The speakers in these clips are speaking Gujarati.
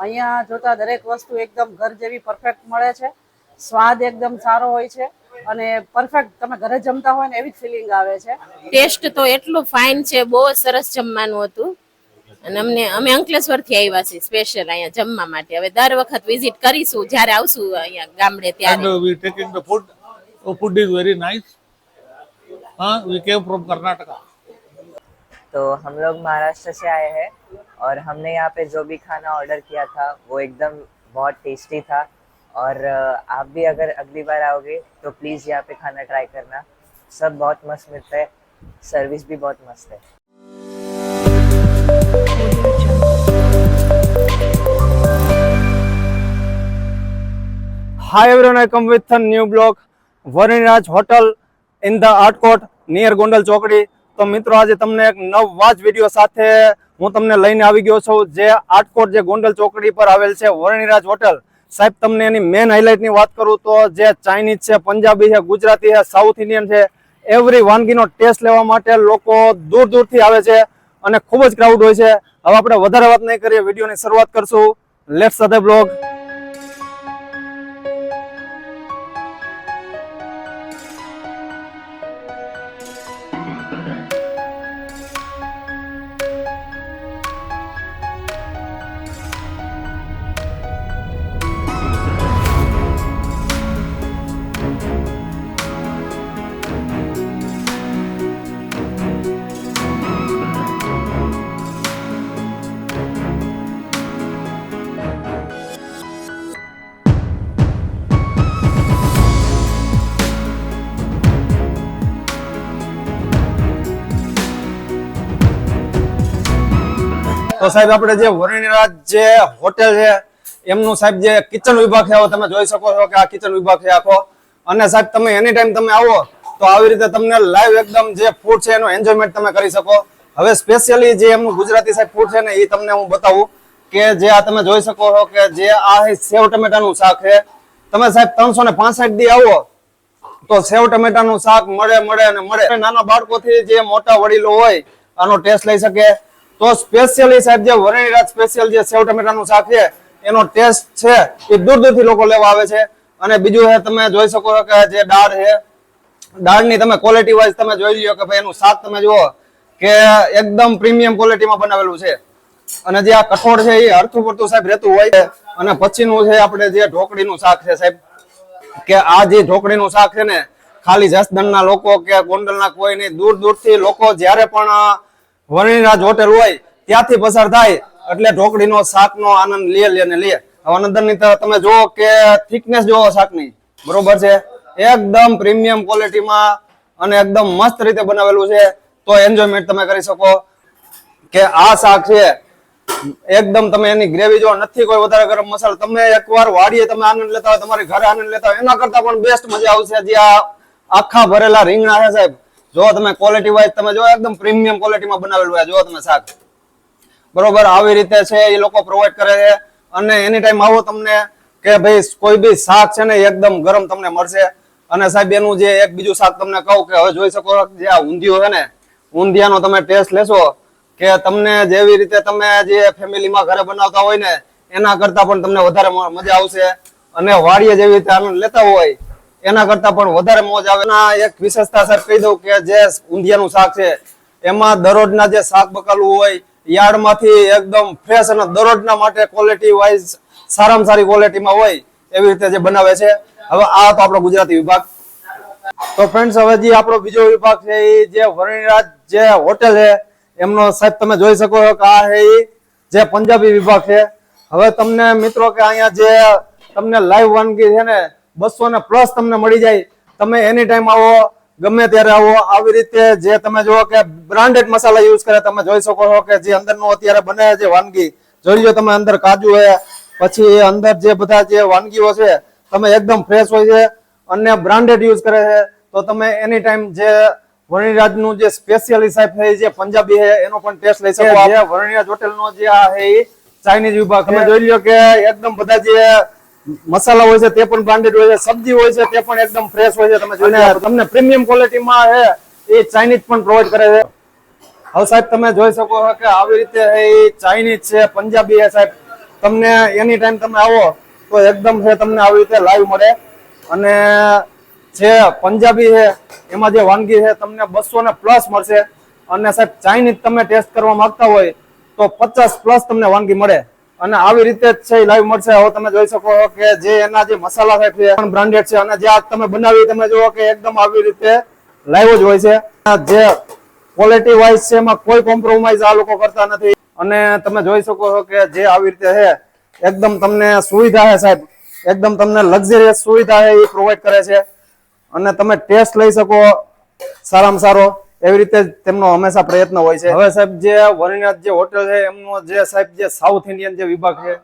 અહીંયા જોતા દરેક વસ્તુ એકદમ ઘર જેવી પરફેક્ટ મળે છે, સ્વાદ એકદમ સારો હોય છે અને પરફેક્ટ તમે ઘરે જમતા હોય ને એવી જ ફિલિંગ આવે છે. ટેસ્ટ તો એટલું ફાઇન છે, બહુ સરસ જમવાનું હતું અને અમે અંકલેશ્વરથી આવ્યા છીએ સ્પેશિયલ અહીંયા જમવા માટે. હવે દર વખત વિઝિટ કરીશું જ્યારે આવશું અહીંયા ગામડે ત્યારે. And we taking the food. The food is very nice. We came from Karnataka. तो हम लोग महाराष्ट्र से आए हैं और हमने यहाँ पे जो भी खाना ऑर्डर किया था वो एकदम बहुत टेस्टी था. और आप भी अगर अगली बार आओगे तो प्लीज़ यहाँ पे खाना ट्राई करना. सब बहुत मस्त मिलता है, सर्विस भी बहुत मस्त है. Hi everyone, I come with a new blog, Varniraj hotel in the Art Court near Gondal ચોકડી. તો મિત્રો આજે તમને એક નવા જ વિડીયો સાથે હું તમને લઈને આવી ગયો છું, જે આર્ટ કોર્ટ જે ગોંડલ ચોકડી પર આવેલ છે વરણીરાજ હોટલ. સાહેબ તમને એની મેન હાઇલાઇટની વાત કરું તો જે ચાઇનીઝ છે, પંજાબી છે, ગુજરાતી છે, સાઉથ ઇન્ડિયન છે, એવરી વાનગીનો ટેસ્ટ લેવા માટે લોકો દૂર દૂરથી આવે છે અને ખૂબ જ ક્રાઉડ હોય છે. હવે આપણે વધારે વાત નહીં કરીએ, વિડીયોની શરૂઆત કરશું. Let's start the blog. તો સાહેબ આપણે જે વરણીરાજ જે હોટેલ છે એમનું સાહેબ જે કિચન વિભાગ છે, તમે જોઈ શકો છો કે આ કિચન વિભાગ છે આખો. અને સાહેબ તમે એની ટાઈમ તમે આવો તો આવી રીતે તમને લાઈવ એકદમ જે ફૂડ છે એનો એન્જોયમેન્ટ તમે કરી શકો. હવે સ્પેશિયલી જે એમનું ગુજરાતી સાહેબ ફૂડ છે ને એ તમને હું બતાવું કે જે આ તમે જોઈ શકો છો કે જે આ સેવ ટમેટાનું શાક છે. તમે સાહેબ 365 દી આવો તો સેવ ટમેટાનું શાક મળે અને મળે. નાના બાળકોથી જે મોટા વડીલો હોય આનો ટેસ્ટ લઈ શકે. તો સ્પેશિયલી સાહેબ જે વરણીરાજ સ્પેશિયલ જે સેવ ટમેટાનું શાક છે એનો ટેસ્ટ છે એ દૂર દૂરથી લોકો લેવા આવે છે. અને બીજું છે તમે જોઈ શકો છો કે જે દાળ છે, દાળની તમે ક્વોલિટી વાઇઝ તમે જોઈ લ્યો કે ભાઈ એનું શાક તમે જુઓ કે એકદમ પ્રીમિયમ ક્વોલિટીમાં બનાવેલું છે. અને જે આ કઠોળ છે એ હરથું પડતું સાહેબ રહેતું હોય છે. અને પછીનું છે આપણે જે ઢોકળીનું શાક છે સાહેબ, કે આ જે ઢોકળીનું શાક છે ને ખાલી જસદણના લોકો કે ગોંડલના કોઈ નહીં, દૂર દૂરથી લોકો જ્યારે પણ વરણીરાજ હોટેલ હોય ત્યાંથી પસાર થાય એટલે ઢોકળીનો શાકનો આનંદ લે. હવે અંદરની તમે જુઓ કે થિકનેસ જોવો શાકની, બરોબર છે, એકદમ પ્રીમિયમ ક્વોલિટીમાં અને એકદમ મસ્ત રીતે બનાવેલું છે. તો એન્જોયમેન્ટ તમે કરી શકો કે આ શાક છે એકદમ તમે એની ગ્રેવી જો નથી કોઈ વધારે ગરમ મસાલો, તમે એકવાર વાડીએ તમે આનંદ લેતા હોય, તમારે ઘરે આનંદ લેતા હોય, એના કરતા પણ બેસ્ટ મજા આવશે. જે આ આખા ભરેલા રીંગણા છે સાહેબ, જો તમે ક્વોલિટી વાઇઝ તમે જો એકદમ પ્રીમિયમ ક્વોલિટીમાં બનાવેલું હોય. જો તમે શાક બરોબર આવી રીતે છે એ લોકો પ્રોવાઈડ કરે છે. અને એની ટાઈમ આવો તમને કે ભાઈ કોઈ બી શાક છે ને એકદમ ગરમ તમને મળશે. અને સાહેબ એનું જે એક બીજું શાક તમને કહું કે હવે જોઈ શકો જે આ ઊંધિયું છે ને, ઊંધિયાનો તમે ટેસ્ટ લેશો કે તમને જેવી રીતે તમે જે ફેમિલીમાં ઘરે બનાવતા હોય ને એના કરતા પણ તમને વધારે મજા આવશે. અને વાડીએ જેવી રીતે આનંદ લેતા હોય એના કરતા પણ વધારે મોજ આવે. એક વિશેષતા સાહેબ કહી દઉં કે જે ઊંધિયાનું શાક છે એમાં દરરોજના જે શાક બકાલું હોય યાર્ડમાંથી એકદમ ફ્રેશ અને દરરોજના માટે ક્વોલિટી વાઇઝ સારામાં સારી ક્વોલિટીમાં હોય એવી રીતે જે બનાવે છે. હવે આ તો આપણો ગુજરાતી વિભાગ. તો ફ્રેન્ડ્સ હવે જે આપણો બીજો વિભાગ છે એ જે વરણીરાજ જે હોટેલ છે એમનો સાહેબ તમે જોઈ શકો છો કે આ છે જે પંજાબી વિભાગ છે. હવે તમને મિત્રો કે અહીંયા જે તમને લાઈવ વાનગી છે ને 200+ તમને મળી જાય. તમે એની ટાઈમ આવો, ગમે ત્યારે આવો. આવી રીતે જે તમે જુઓ કે બ્રાન્ડેડ મસાલા યુઝ કરે, તમે જોઈ શકો છો કે જે અંદરનું અત્યારે બને છે વાનગી જોઈ લો તમે, અંદર કાજુ છે, પછી અંદર જે બધા જે વાનગીઓ છે તમે એકદમ ફ્રેશ હોય છે અને બ્રાન્ડેડ યુઝ કરે છે. તો તમે એની ટાઈમ જે વરણીરાજનું જે સ્પેશિયલી સાહેબ છે જે પંજાબી છે એનો પણ ટેસ્ટ લઈ શકો. જે વરણીરાજ હોટેલનો જે આ છે ચાઇનીઝ વિભાગ તમે જોઈ લો કે એકદમ બધા જે મસાલા હોય છે તે પણ બ્રાન્ડેડ હોય છે, સબ્જી હોય છે તે પણ એકદમ ફ્રેશ હોય છે. તમે જોઈને તમને પ્રીમિયમ ક્વોલિટીમાં છે એ ચાઇનીઝ પણ પ્રોવાઈડ કરે છે. હવે સાહેબ તમે જોઈ શકો છો કે આવી રીતે એ ચાઇનીઝ છે, પંજાબી છે સાહેબ, તમને એની ટાઈમ તમે આવો તો એકદમ છે તમને આવી રીતે લાઈવ મળે. અને જે પંજાબી છે એમાં જે વાનગી છે તમને 200+ મળશે. અને સાહેબ ચાઇનીઝ તમે ટેસ્ટ કરવા માંગતા હોય તો 50+ તમને વાનગી મળે. અને આવી રીતે જ છે લાઈવ મળશે. હવે તમે જોઈ શકો છો કે જે એના જે મસાલા છે એ પણ બ્રાન્ડેડ છે. અને જે આ તમે બનાવી તમે જુઓ કે એકદમ આવી રીતે લાઈવ જ હોય છે. જે ક્વોલિટી વાઇઝ છે એમાં કોઈ કોમ્પ્રોમાઇઝ આ લોકો કરતા નથી. અને તમે જોઈ શકો છો કે જે આવી રીતે છે એકદમ તમને સુવિધા છે સાહેબ, એકદમ તમને લક્ઝરિયસ સુવિધા છે એ પ્રોવાઈડ કરે છે. અને તમે ટેસ્ટ લઈ શકો સારામાં સારો, એવી રીતે તેમનો હંમેશા પ્રયત્ન હોય છે. હવે સાહેબ જે વરણીનાથ જે હોટેલ છે એમનો જે સાહેબ જે સાઉથ ઇન્ડિયન જે વિભાગ છે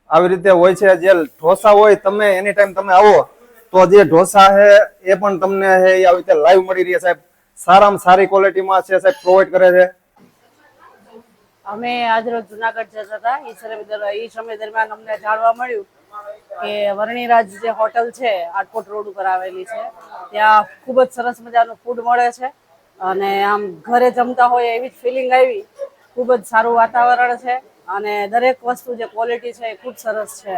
આવી રીતે હોય છે. જે ઢોસા હોય તમે એની ટાઈમ તમે આવો તો જે ઢોસા છે એ પણ તમને આવી રીતે લાઈવ મળી રહે સાહેબ. સારામાં સારી ક્વોલિટીમાં છે સાહેબ, પ્રોવાઈડ કરે છે. અમે આજરોજ જુનાગઢ જતા હતા. એ સમય દરમિયાન અમને જાણવા મળ્યું કે વર્ણિરાજ જે હોટલ છે આટકોટ રોડ ઉપર આવેલી છે, ત્યાં ખૂબ જ સરસ મજાનું ફૂડ મળે છે. અને આમ ઘરે જમતા હોય એવી જ ફિલિંગ આવી. ખૂબ જ સારું વાતાવરણ છે અને દરેક વસ્તુ જે ક્વોલિટી છે એ ખૂબ સરસ છે.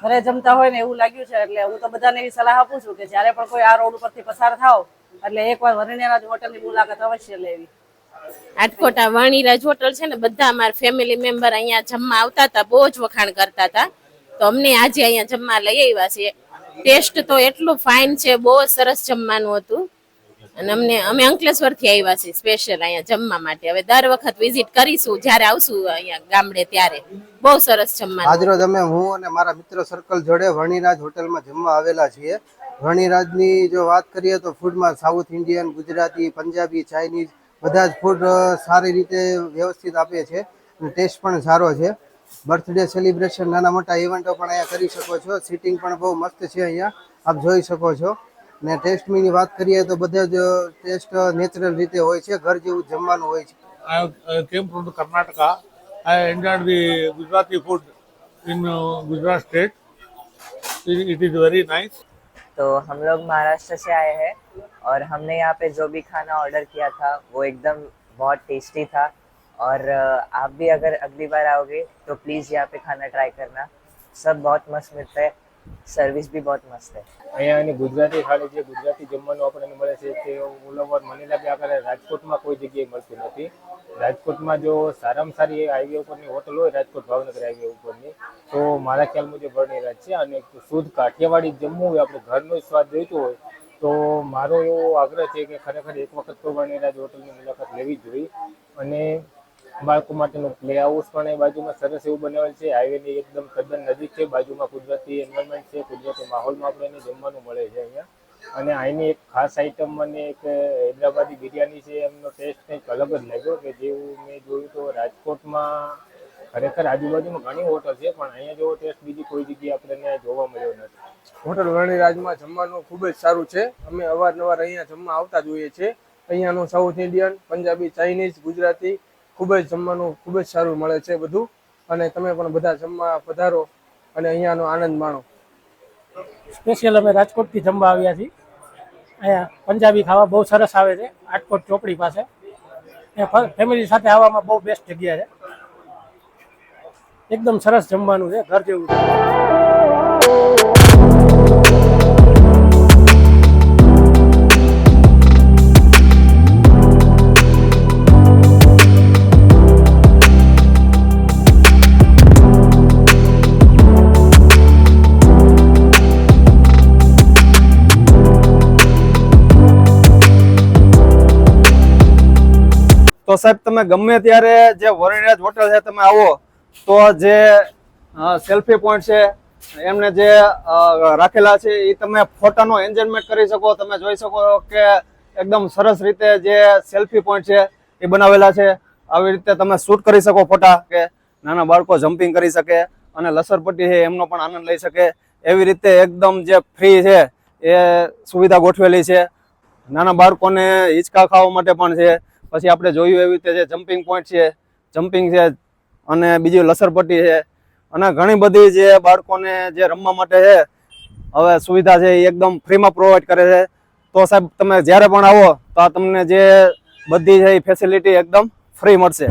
ઘરે જમતા હોય ને એવું લાગ્યું છે. એટલે હું તો બધાને એવી સલાહ આપું છું કે જ્યારે પણ કોઈ આ રોડ ઉપરથી પસાર થાવ એટલે એકવાર વર્ણિરાજ હોટલની મુલાકાત અવશ્ય લેવી. આટકોટ આ વાણીરાજ હોટલ છે ને, બધા અમારા ફેમિલી મેમ્બર અહીંયા જમવા આવતા હતા, બહુ જ વખાણ કરતા હતા. તો અમને આજે અહીંયા જમવા લઈ આવ્યા છે. ટેસ્ટ તો એટલું ફાઇન છે, બહુ સરસ જમવાનું હતું. અને અમે અંકલેશ્વરથી આવ્યા છીએ સ્પેશિયલ અહીંયા જમવા માટે. હવે દર વખત વિઝિટ કરીશું જ્યારે આવશું અહીંયા ગામડે ત્યારે. બહુ સરસ જમવાનું. આજરોજ અમે હું અને મારા મિત્ર સર્કલ જોડે વર્ણિરાજ હોટલમાં જમવા આવેલા છીએ. વર્ણિરાજની જો વાત કરીએ તો ફૂડમાં South Indian, Gujarati, Punjabi, Chinese બધા જ ફૂડ સારી રીતે વ્યવસ્થિત આપે છે અને ટેસ્ટ પણ સારો છે. બર્થડે સેલિબ્રેશન, નાના મોટા ઇવેન્ટો પણ અહીંયા કરી શકો છો. સીટિંગ પણ બહુ મસ્ત છે અહીંયા, આપ જોઈ શકો છો. ને ટેસ્ટની વાત કરીએ તો બધા જ ટેસ્ટ નેચરલ રીતે હોય છે, ઘર જેવું જમવાનું હોય છે. I came from Karnataka. I enjoyed the Gujarati food in Gujarat state. It is very nice. तो हम लोग महाराष्ट्र से आए हैं और हमने यहाँ पे जो भी खाना ऑर्डर किया था वो एकदम बहुत टेस्टी था. और आप भी अगर अगली बार आओगे तो प्लीज़ यहाँ पे खाना ट्राई करना. सब बहुत मस्त मिलता है, સર્વિસ બી બહુ મસ્ત છે. અહીંયા એની ગુજરાતી થાળી જે ગુજરાતી જમવાનું આપણને મળે છે તે ઓલ ઓવર મને લાગે આપણે રાજકોટમાં કોઈ જગ્યાએ મળતું નથી. રાજકોટમાં જો સારામાં સારી હાઈવે ઉપરની હોટલ હોય, રાજકોટ ભાવનગર હાઈવે ઉપરની, તો મારા ખ્યાલ મુજબ વર્ણિરાજ છે. અને શુદ્ધ કાઠિયાવાડી જમવું હોય, આપણે ઘરનો સ્વાદ જોઈતો હોય તો મારો એવો આગ્રહ છે કે ખરેખર એક વખત તો વર્ણિરાજ હોટલની મુલાકાત લેવી જ જોઈએ. અને બાળકો માટેનું પ્લે હાઉસ પણ એ બાજુમાં સરસ એવું બનાવેલ છે. હાઈવેની એકદમ તદ્દન નજીક છે. બાજુમાં કુદરતી એન્વાયરમેન્ટ છે, કુદરતી માહોલમાં આપણે જમવાનું મળે છે અહીંયા. અને અહીંની એક ખાસ આઈટમ મને એક હૈદરાબાદી બિરયાની છે, એમનો ટેસ્ટ કંઈક અલગ જ લાગ્યો કે જેવું મેં જોયું તો રાજકોટમાં ખરેખર આજુબાજુમાં ઘણી હોટલ છે પણ અહીંયા જેવો ટેસ્ટ બીજી કોઈ જગ્યાએ આપણને જોવા મળ્યો નથી. હોટલ વર્ણિરાજમાં જમવાનું ખૂબ જ સારું છે. અમે અવારનવાર અહીંયા જમવા આવતા જ હોઈએ છીએ. અહીંયાનું South Indian, Punjabi, Chinese, Gujarati ખૂબ જ જમવાનું ખૂબ જ સારું મળે છે બધું. અને તમે પણ બધા જમવા પધારો અને અહીંયાનો આનંદ માણો. સ્પેશિયલ અમે રાજકોટથી જમવા આવ્યા છીએ. અહીંયા પંજાબી ખાવા બહુ સરસ આવે છે, આટકોટ ચોકડી પાસે. ફેમિલી સાથે આવવામાં બહુ બેસ્ટ જગ્યા છે. એકદમ સરસ જમવાનું છે, ઘર જેવું છે. તો સાહેબ તમે ગમે ત્યારે જે વર્ણિરાજ હોટલ છે તમે આવો તો જે સેલ્ફી પોઈન્ટ છે એમને જે રાખેલા છે એ તમે ફોટાનો એન્જોયમેન્ટ કરી શકો. તમે જોઈ શકો કે એકદમ સરસ રીતે જે સેલ્ફી પોઈન્ટ છે એ બનાવેલા છે. આવી રીતે તમે શૂટ કરી શકો ફોટા, કે નાના બાળકો જમ્પિંગ કરી શકે અને લસરપટ્ટી છે એમનો પણ આનંદ લઈ શકે. એવી રીતે એકદમ જે ફ્રી છે એ સુવિધા ગોઠવેલી છે. નાના બાળકોને હિંચકા ખાવા માટે પણ છે. પછી આપણે જોયું એવી રીતે જે જમ્પિંગ પોઈન્ટ છે, જમ્પિંગ છે, અને બીજી લસરપટ્ટી છે, અને ઘણી બધી જે બાળકોને જે રમવા માટે છે હવે સુવિધા છે એ એકદમ ફ્રીમાં પ્રોવાઈડ કરે છે. તો સાહેબ તમે જ્યારે પણ આવો તો તમને જે બધી છે એ ફેસિલિટી એકદમ ફ્રી મળશે.